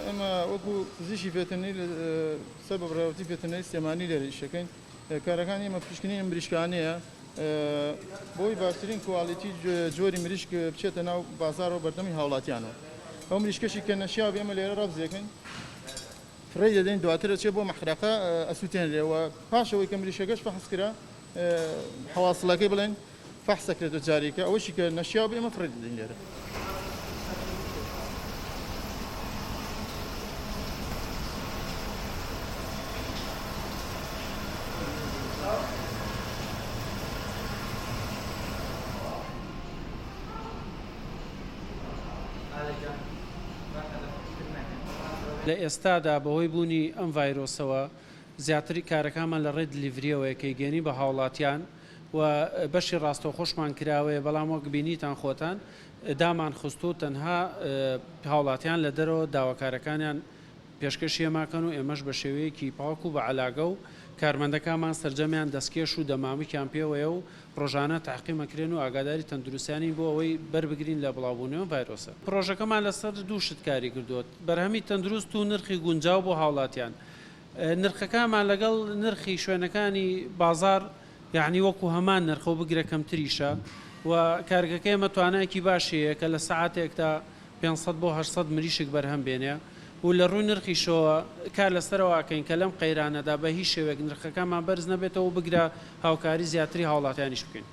ئەمە وەکو پزیشکی فێتەنەی سەبەب ڕێوەتی فێتەنەی سێمانی لێرە ئیشەکەین کارەکانی ئێمە پشکنی مریشکانەیە بۆی باشترین کوالیتی جۆری مریشک بچێتە ناو بازارەوە بەردەمی هاوڵاتیانەوە ئەو مریشکەشی کە نەشیاو ئێمە لێرە ڕەبزێکن فڕێ دەدەین دواتر چێ بۆ مەحرەقە ئەسووتێنرێەوە پاشەوەی کە مریشەکەش فەحس کرا حەواسڵەکەی بڵێن فەحسەکرێتە جاریکە ئەوەشی کە نەشیاو ئێمە فڕێ دەدەین لێرە. لە ئێستادا بەهۆی بوونی ئەم ڤایرۆسەوە زیاتری کارەکانمان لە ڕێ دلیڤریەوەی کەیگەنی بە هاوڵاتیان و بەشی ڕاستەوخۆشمان کراوەیە بەڵام وەک بینیتان خۆتان دامان خستو تەنها هاوڵاتیان لە دەرەوە داواکارەکانیان پێشکەشیەماکەن و ئێمەش بە شێوەیەکی پاک و بە عەلاگە و کارمەندەکانمان سەرجەمیان دەستکێش و دەمامیکیان پێوەیە و ڕۆژانە تاقیمەکرێن و ئاگاداری تەندروستیانی بۆ ئەوەی بەربگرین لە بڵاوبوونەوە ڤایرۆسە. پرۆژەکەمان لەسەر دوو شت کاری کردووە بەرهەمی تەندروست و نرخی گونجاو بۆ هاوڵاتیان. نرخەکانمان لەگەڵ نرخی شوێنەکانی بازار یعنی وەکو هەمان نرخە و بگرە کەمتریشە و کارگەکەی ئێمە توانایەکی باشەیە کە لە سەعاتێکدا 500 بۆ 800 مریشک بەرهەم بێنێ و لە ڕووی نرخیشەوە کار لەسەرەوەکەین کە لەم قەیرانەدا بە هیچ شێوەیەک نرخەکانمان بەرز نەبێتەوە بگرە هاوکاری زیاتری هاوڵاتیانیش بکەین.